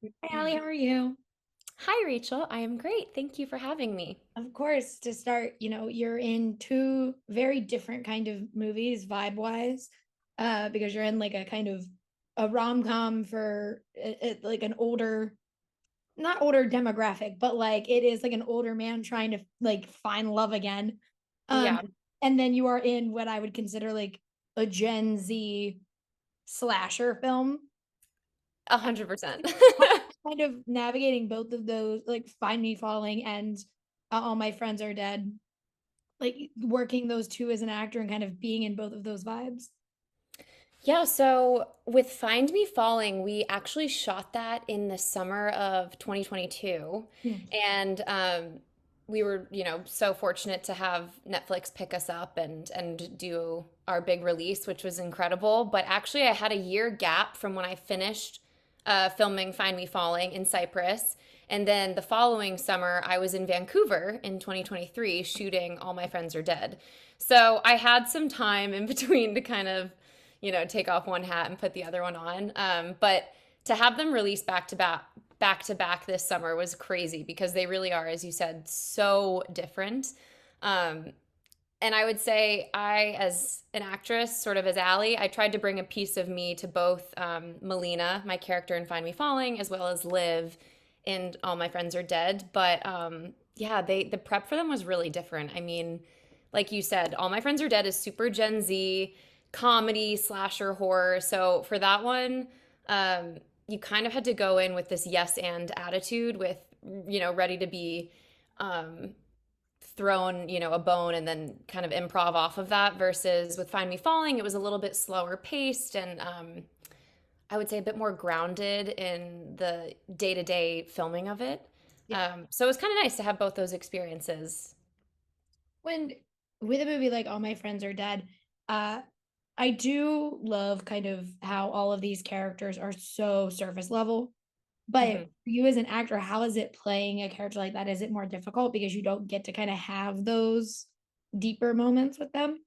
Hi, Ali, how are you? Hi, Rachel. I am great. Thank you for having me. Of course, to start, you're in two very different kind of movies vibe-wise, because you're in like a kind of a rom-com for like an older, not older demographic, but like it is like an older man trying to like find love again. Um, Yeah, and then you are in what I would consider like a Gen Z slasher film. 100%. Kind of navigating both of those, like Find Me Falling and All My Friends Are Dead, like working those two as an actor and kind of being in both of those vibes. Yeah, so with Find Me Falling, we actually shot that in the summer of 2022. Hmm. And we were, so fortunate to have Netflix pick us up and do our big release, which was incredible. But actually, I had a year gap from when I finished filming Find Me Falling in Cyprus. And then the following summer, I was in Vancouver in 2023 shooting All My Friends Are Dead. So I had some time in between to kind of take off one hat and put the other one on. But to have them released back to back this summer was crazy because they really are, as you said, so different. Um, and I would say I, as an actress, sort of as Ali, I tried to bring a piece of me to both Melina, my character in Find Me Falling, as well as Liv in All My Friends Are Dead. But yeah, the prep for them was really different. I mean, like you said, All My Friends Are Dead is super Gen Z comedy slasher horror. So for that one, you kind of had to go in with this yes and attitude, with ready to be um, thrown, a bone and then kind of improv off of that versus with Find Me Falling, it was a little bit slower paced and I would say a bit more grounded in the day-to-day filming of it. Yeah. So it was kind of nice to have both those experiences. When with a movie like All My Friends Are Dead, uh, I do love kind of how all of these characters are so surface level. But Mhm. for you as an actor, how is it playing a character like that? Is it more difficult because you don't get to kind of have those deeper moments with them?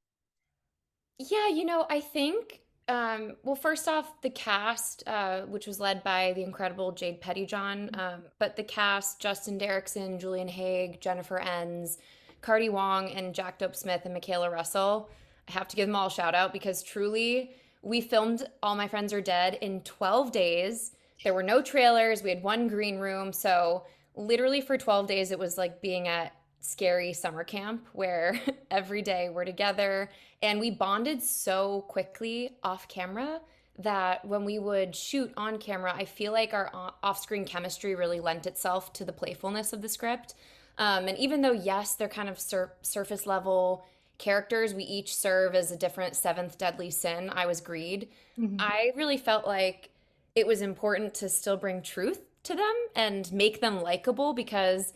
Yeah, I think, well, first off, the cast, which was led by the incredible Jade Pettyjohn, but the cast, Justin Derrickson, Julian Haig, Jennifer Enns, Cardi Wong, and Jack Dope Smith and Michaela Russell, I have to give them all a shout out because truly, we filmed All My Friends Are Dead in 12 days. There were no trailers. We had one green room. So, literally, for 12 days, it was like being at scary summer camp where every day we're together and we bonded so quickly off camera that when we would shoot on camera, I feel like our off screen chemistry really lent itself to the playfulness of the script. And even though, yes, they're kind of surface level characters, we each serve as a different seventh deadly sin. I was greed. Mhm. I really felt like it was important to still bring truth to them and make them likable because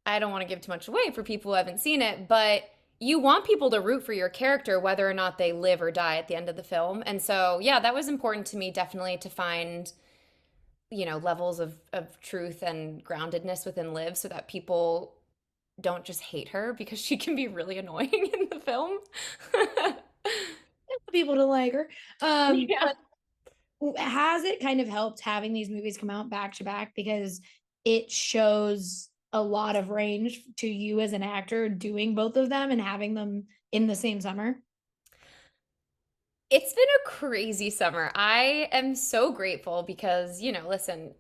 I don't want to give too much away for people who haven't seen it, but you want people to root for your character whether or not they live or die at the end of the film. And so, yeah, that was important to me definitely to find, levels of truth and groundedness within Liv so that people don't just hate her because she can be really annoying in the film. People to like her. Yeah. But has it kind of helped having these movies come out back to back because it shows a lot of range to you as an actor doing both of them and having them in the same summer? It's been a crazy summer. I am so grateful because, listen,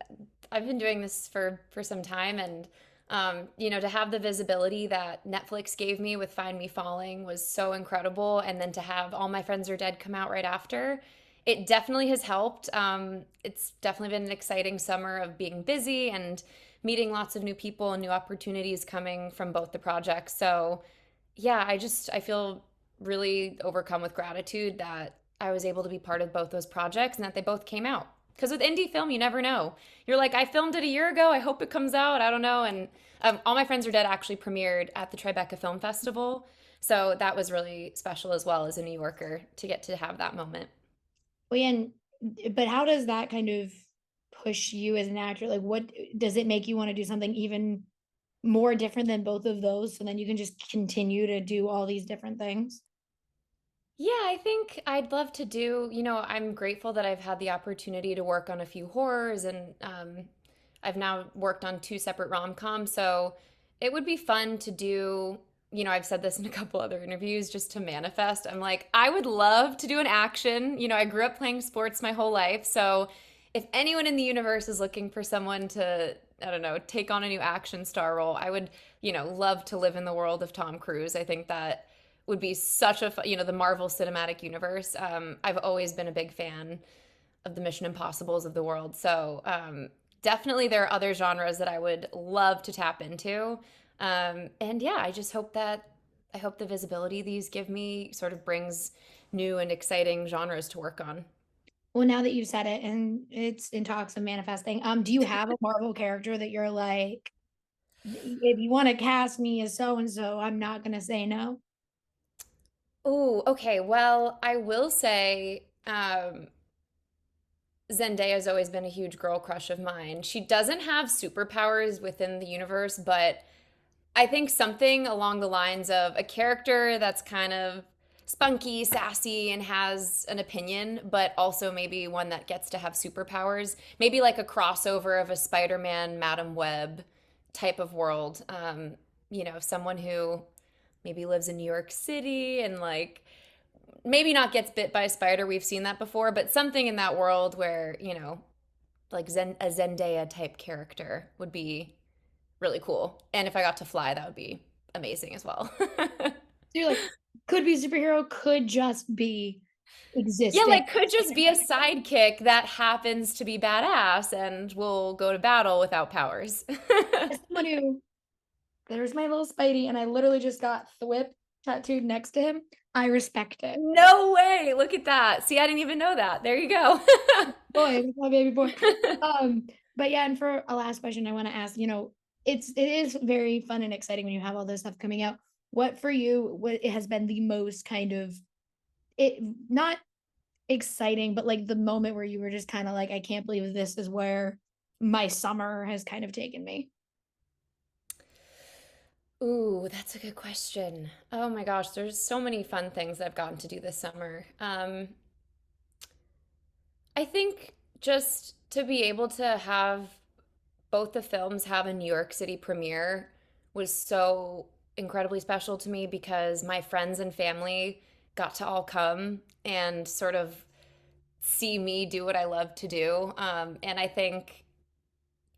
I've been doing this for some time and to have the visibility that Netflix gave me with Find Me Falling was so incredible. And then to have All My Friends Are Dead come out right after, it definitely has helped. It's definitely been an exciting summer of being busy and meeting lots of new people and new opportunities coming from both the projects. So yeah, I feel really overcome with gratitude that I was able to be part of both those projects and that they both came out. Because with indie film, you never know. You're like, I filmed it a year ago. I hope it comes out. I don't know. And All My Friends Are Dead actually premiered at the Tribeca Film Festival. So that was really special as well as a New Yorker to get to have that moment. Well, yeah, but how does that kind of push you as an actor? Like, what does it make you want to do something even more different than both of those? So then you can just continue to do all these different things. Yeah, I think I'd love to do, I'm grateful that I've had the opportunity to work on a few horrors and I've now worked on two separate rom-coms. So it would be fun to do, I've said this in a couple other interviews just to manifest. I'm like, I would love to do an action. I grew up playing sports my whole life. So if anyone in the universe is looking for someone to, I don't know, take on a new action star role, I would, love to live in the world of Tom Cruise. I think that would be such a the Marvel Cinematic Universe. I've always been a big fan of the Mission Impossibles of the world, so definitely there are other genres that I would love to tap into. And yeah, I just hope that I hope the visibility these give me sort of brings new and exciting genres to work on. Well, now that you've said it and it's in talks of manifesting, do you have a Marvel character that you're like, if you want to cast me as so and so, I'm not gonna say no? Oh, okay. Well, I will say Zendaya's always been a huge girl crush of mine. She doesn't have superpowers within the universe, but I think something along the lines of a character that's kind of spunky, sassy, and has an opinion, but also maybe one that gets to have superpowers. Maybe like a crossover of a Spider Man, Madam Web type of world. Someone who maybe lives in New York City and like maybe not gets bit by a spider. We've seen that before, but something in that world where, like a Zendaya type character would be really cool. And if I got to fly, that would be amazing as well. So you're like, could be superhero, could just be Yeah, existing. like could just be a sidekick that happens to be badass and will go to battle without powers. As someone who, there's my little Spidey, and I literally just got Thwip tattooed next to him. I respect it. No way. Look at that. See, I didn't even know that. There you go. Boy, my baby boy. Um, but yeah, and for a last question, I want to ask, it is very fun and exciting when you have all this stuff coming out. What for you, what it has been the most kind of it not exciting, but like the moment where you were just kind of like, I can't believe this is where my summer has kind of taken me. Ooh, that's a good question. Oh my gosh, there's so many fun things I've gotten to do this summer. I think just to be able to have both the films have a New York City premiere was so incredibly special to me because my friends and family got to all come and sort of see me do what I love to do. And I think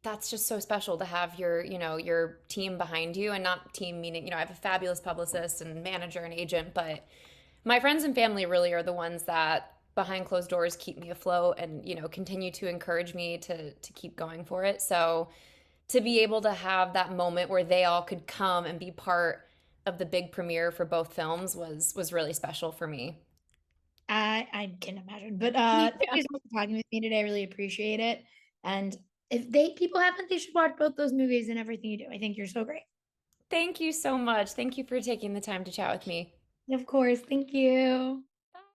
that's just so special to have your team behind you and not team meaning, I have a fabulous publicist and manager and agent, but my friends and family really are the ones that behind closed doors keep me afloat and continue to encourage me to keep going for it. So to be able to have that moment where they all could come and be part of the big premiere for both films was really special for me. I can imagine. But thank Yeah. you so much for talking with me today. I really appreciate it. And if they people haven't, they should watch both those movies and everything you do. I think you're so great. Thank you so much. Thank you for taking the time to chat with me. Of course. Thank you.